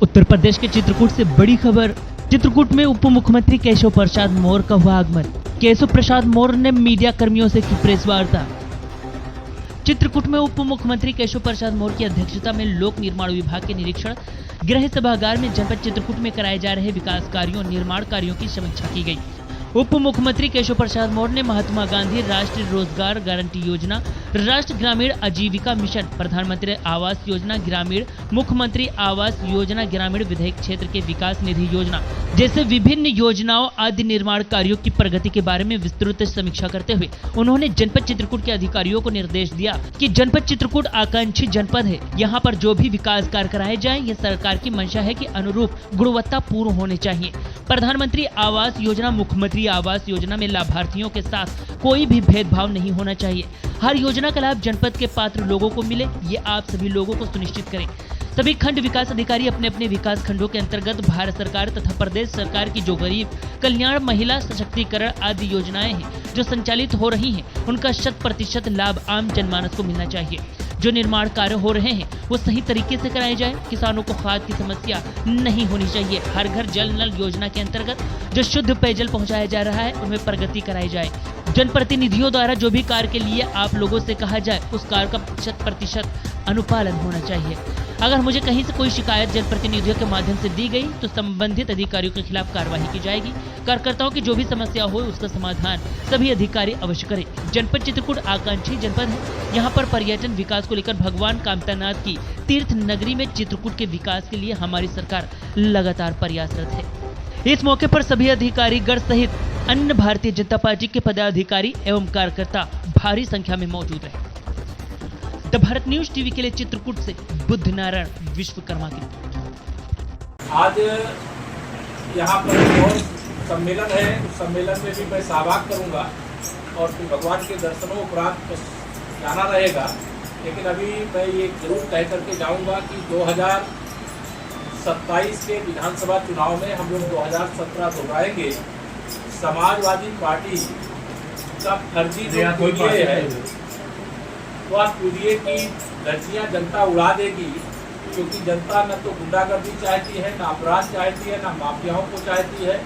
उत्तर प्रदेश के चित्रकूट से बड़ी खबर। चित्रकूट में उप मुख्यमंत्री केशव प्रसाद मौर्य का हुआ आगमन। केशव प्रसाद मौर्य ने मीडिया कर्मियों से की प्रेस वार्ता। चित्रकूट में उप मुख्यमंत्री केशव प्रसाद मौर्य की अध्यक्षता में लोक निर्माण विभाग के निरीक्षण गृह सभागार में जनपद चित्रकूट में कराए जा रहे विकास कार्यों और निर्माण कार्यों की समीक्षा की गई। उप मुख्यमंत्री केशव प्रसाद मौर्य ने महात्मा गांधी राष्ट्रीय रोजगार गारंटी योजना, राष्ट्रीय ग्रामीण आजीविका मिशन, प्रधानमंत्री आवास योजना ग्रामीण, मुख्यमंत्री आवास योजना ग्रामीण, विधायक क्षेत्र के विकास निधि योजना जैसे विभिन्न योजनाओं आदि निर्माण कार्यों की प्रगति के बारे में विस्तृत समीक्षा करते हुए उन्होंने जनपद चित्रकूट के अधिकारियों को निर्देश दिया कि जनपद चित्रकूट आकांक्षी जनपद है। यहाँ पर जो भी विकास कार्य कराए जाएं, ये सरकार की मंशा है कि अनुरूप गुणवत्ता पूर्ण होने चाहिए। प्रधानमंत्री आवास योजना, मुख्यमंत्री आवास योजना में लाभार्थियों के साथ कोई भी भेदभाव नहीं होना चाहिए। हर योजना का लाभ जनपद के पात्र लोगों को मिले, ये आप सभी लोगों को सुनिश्चित करें। सभी खंड विकास अधिकारी अपने अपने विकास खंडों के अंतर्गत भारत सरकार तथा प्रदेश सरकार की जो गरीब कल्याण, महिला सशक्तिकरण आदि योजनाएं हैं जो संचालित हो रही हैं, उनका 100% लाभ आम जनमानस को मिलना चाहिए। जो निर्माण कार्य हो रहे हैं वो सही तरीके से कराए जाए। किसानों को खाद की समस्या नहीं होनी चाहिए। हर घर जल नल योजना के अंतर्गत जो शुद्ध पेयजल पहुंचाया जा रहा है उनमें प्रगति कराई जाए। जनप्रतिनिधियों द्वारा जो भी कार्य के लिए आप लोगों से कहा जाए उस कार्य का 100% अनुपालन होना चाहिए। अगर मुझे कहीं से कोई शिकायत जनप्रतिनिधियों के माध्यम से दी गई तो संबंधित अधिकारियों के खिलाफ कार्रवाई की जाएगी। कार्यकर्ताओं की जो भी समस्या हो उसका समाधान सभी अधिकारी अवश्य करें। जनपद चित्रकूट आकांक्षी जनपद है। यहाँ पर पर्यटन विकास को लेकर भगवान कामतानाथ की तीर्थ नगरी में चित्रकूट के विकास के लिए हमारी सरकार लगातार प्रयासरत है। इस मौके पर सभी अधिकारी गण सहित अन्य भारतीय जनता पार्टी के पदाधिकारी एवं कार्यकर्ता भारी संख्या में मौजूद रहे। द भारत न्यूज टीवी के लिए चित्रकूट से बुद्ध नारायण विश्वकर्मा की रिपोर्ट। आज यहाँ पर और सम्मेलन है, उस सम्मेलन में भी मैं सहभाग करूँगा और फिर भगवान के दर्शनों उपरांत जाना रहेगा। लेकिन अभी मैं ये जरूर तय करके जाऊँगा कि 2027 के विधानसभा चुनाव में हम लोग 2017 दोहराएंगे। समाजवादी पार्टी का फर्जी जो पीडीए है वह पीडीए की धज्जियां जनता उड़ा देगी, क्योंकि जनता न तो गुंडागर्दी चाहती है, न अपराध चाहती है, न माफियाओं को चाहती है।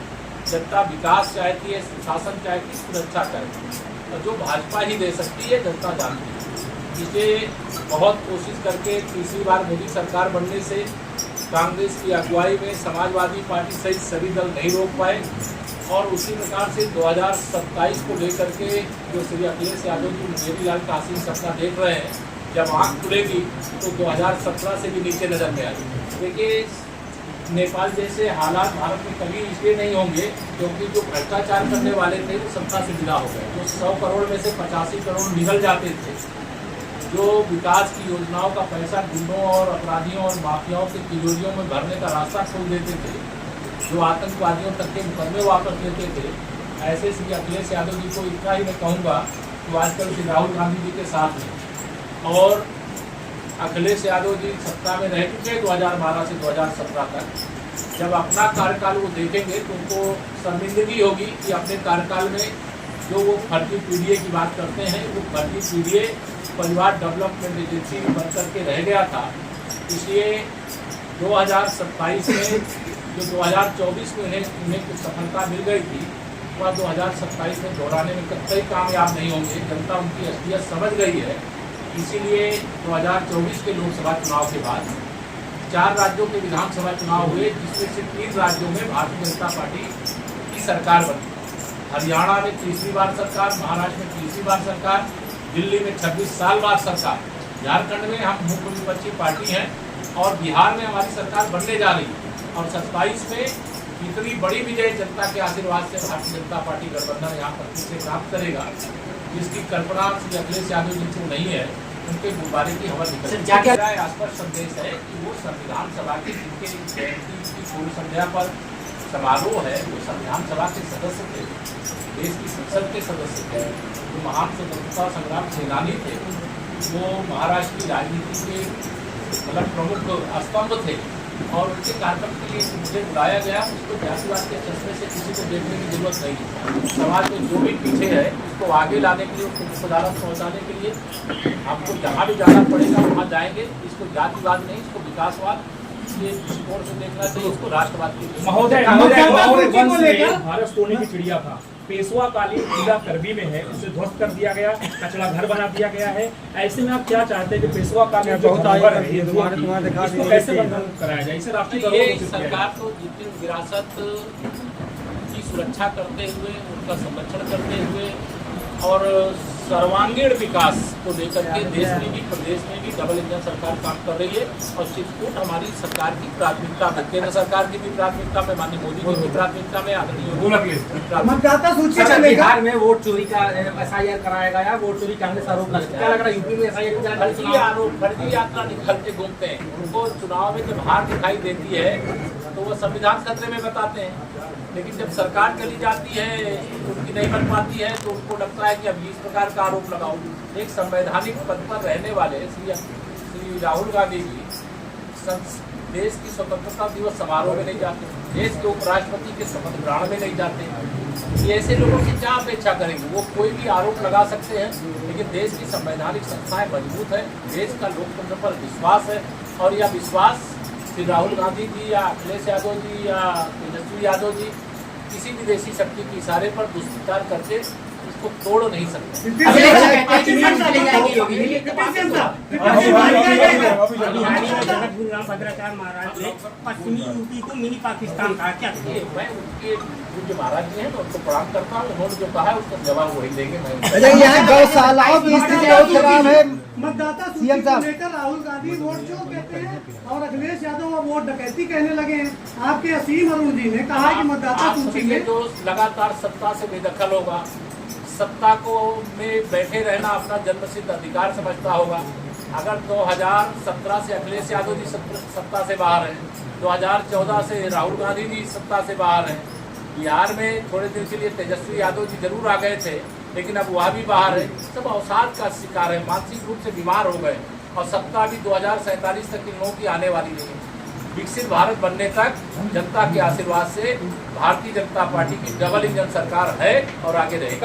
जनता विकास चाहती है, सुशासन चाहती है, सुरक्षा चाहती है और जो भाजपा ही दे सकती है जनता जानती है। इसे बहुत कोशिश करके तीसरी बार मोदी सरकार बनने से कांग्रेस की अगुवाई में समाजवादी पार्टी सहित सभी दल नहीं रोक पाए और उसी प्रकार से 2027 को लेकर के जो श्री अखिलेश यादव जी मुंगेरी लाल का हसीन सपना देख रहे हैं, जब आँख खुलेगी तो 2017 से भी नीचे नजर में आएगी। देखिए, नेपाल जैसे हालात भारत में कभी इसलिए नहीं होंगे क्योंकि जो भ्रष्टाचार करने वाले थे वो सत्ता से विदा हो गए। जो 100 करोड़ में से 85 करोड़ निकल जाते थे, जो विकास की योजनाओं का पैसा गुंडों और अपराधियों और माफियाओं की तिजोरियों में भरने का रास्ता खोल देते थे, जो आतंकवादियों तक के मुकदमे वापस लेते थे, ऐसे श्री अखिलेश यादव जी को इतना ही मैं कहूँगा कि आजकल श्री राहुल गांधी जी के साथ हैं और अखिलेश यादव जी सत्ता में रह चुके 2012 से 2017 तक। जब अपना कार्यकाल वो देखेंगे तो उनको शर्मिंदगी होगी कि अपने कार्यकाल में जो वो फर्जी पीडीए की बात करते हैं, वो फर्जी पीडीए परिवार डेवलपमेंट एजेंसी बन करके रह गया था। इसलिए 2027 में जो 2024 में उन्हें कुछ सफलता मिल गई थी वह 2027 में दोहराने में कतई कामयाब नहीं होंगे। जनता उनकी असलियत समझ गई है। इसीलिए 2024 के लोकसभा चुनाव के बाद 4 राज्यों के विधानसभा चुनाव हुए, जिसमें से 3 राज्यों में भारतीय जनता पार्टी की सरकार बनी। हरियाणा में तीसरी बार सरकार, महाराष्ट्र में तीसरी बार सरकार, दिल्ली में 26 साल बाद सरकार, झारखंड में हम मुख्य विपक्षी पार्टी हैं और बिहार में हमारी सरकार बनने जा रही है। और 27 में इतनी बड़ी विजय जनता के आशीर्वाद से भारतीय जनता पार्टी गठबंधन यहाँ पर से प्राप्त करेगा, जिसकी कल्पना श्री अखिलेश यादव जी को नहीं है। उनके गुब्बारे की हवा निकल स्पष्ट संदेश है कि वो संविधान सभा की जिनके जयंती की पूर्व संध्या पर समारोह है, वो संविधान सभा के सदस्य थे, देश की संसद के सदस्य थे, जो महान स्वतंत्रता संग्राम सेनानी थे, वो महाराष्ट्र की राजनीति के मतलब प्रमुख स्तंभ थे और उनके कार्यक्रम के लिए मुझे बुलाया गया। उसको जातिवाद के चश्मे से किसी को देखने की जरूरत नहीं। समाज में जो भी पीछे है उसको आगे लाने के लिए, उसको सुधार पहुँचाने के लिए हमको जहाँ भी जाना पड़ेगा वहाँ जाएंगे। इसको जातिवाद नहीं, इसको विकासवाद ये दृष्टिकोण से देखना चाहिए, इसको राष्ट्रवाद की महोदय भारत सोने की चिड़िया था, पेशवा कालीन किला करबी में है, उसे ध्वस्त कर दिया गया, कचरा घर बना दिया गया है। ऐसे में आप क्या चाहते हैं कि पेशवा कालीन जो धरोहर है, इसको कैसे बंधन कराया जाए? इसे राष्ट्रीय धरोहर ये घोषित किया जाए। सरकार को जितनी विरासत की सुरक्षा करते हुए, उनका संरक्षण करते हुए और सर्वांगीण विकास को लेकर के देश में भी प्रदेश में भी डबल इंजन सरकार काम कर रही है। और चित्रकूट हमारी सरकार की प्राथमिकता में, केंद्र सरकार की भी प्राथमिकता में, माननीय मोदी जी की प्राथमिकता में, आदरणीय मतदाता सूची अच्छा, को लेकर बिहार में वोट चोरी का एफआईआर कराया गया, वोट चोरी कांग्रेस आरोप लगता है। क्या लग रहा है यूपी में फर्जी आरोप, फर्जी यात्रा निकलते घूमते हैं। उनको चुनाव में जब हार दिखाई देती है तो वो संविधान खतरे में बताते हैं, लेकिन जब सरकार चली जाती है, उनकी नहीं बन पाती है, तो उनको लगता है कि अब इस प्रकार का आरोप लगाओ। एक संवैधानिक पद पर रहने वाले श्री राहुल गांधी जी देश की स्वतंत्रता दिवस समारोह में नहीं जाते, देश के उपराष्ट्रपति के शपथ ग्रहण में नहीं जाते। ये ऐसे लोगों की क्या अपेक्षा करेंगे? वो कोई भी आरोप लगा सकते हैं, लेकिन देश की संवैधानिक संस्थाएं मजबूत है, देश का लोकतंत्र पर विश्वास है। और यह विश्वास श्री राहुल गांधी जी या अखिलेश यादव जी या तेजस्वी यादव जी किसी विदेशी शक्ति के इशारे पर दुष्प्रचार करके इसको तोड़ नहीं सकते। भद्राचार्य महाराज ने पश्चिमी यूपी को मिनी पाकिस्तान कहा, क्या मैं उनके पूज्य महाराज जी हैं, उनको प्रणाम करता हूँ। उन्होंने जो कहा है उसका जवाब वही देंगे। मैं यहाँ गौशालाओं की स्थिति बहुत खराब है। मतदाता सूची को लेकर राहुल गांधी वोट चोर कहते हैं और अखिलेश यादव वोट डकैती कहने लगे हैं। आपके असीम अरुण जी ने कहा कि मतदाता सूची में जो लगातार सत्ता से बेदखल होगा, सत्ता को में बैठे रहना अपना जन्मसिद्ध अधिकार समझता होगा। अगर 2017 से अखिलेश यादव जी सत्ता से बाहर हैं, 2014 से राहुल गांधी जी सत्ता से बाहर हैं, बिहार में थोड़े दिन के लिए तेजस्वी यादव जी जरूर आ गए थे, लेकिन अब वह भी बाहर है। सब अवसाद का शिकार है, मानसिक रूप से बीमार हो गए और सत्ता भी 2047 तक इन लोगों की आने वाली नहीं है। विकसित भारत बनने तक जनता के आशीर्वाद से भारतीय जनता पार्टी की डबल इंजन सरकार है और आगे रहेगी।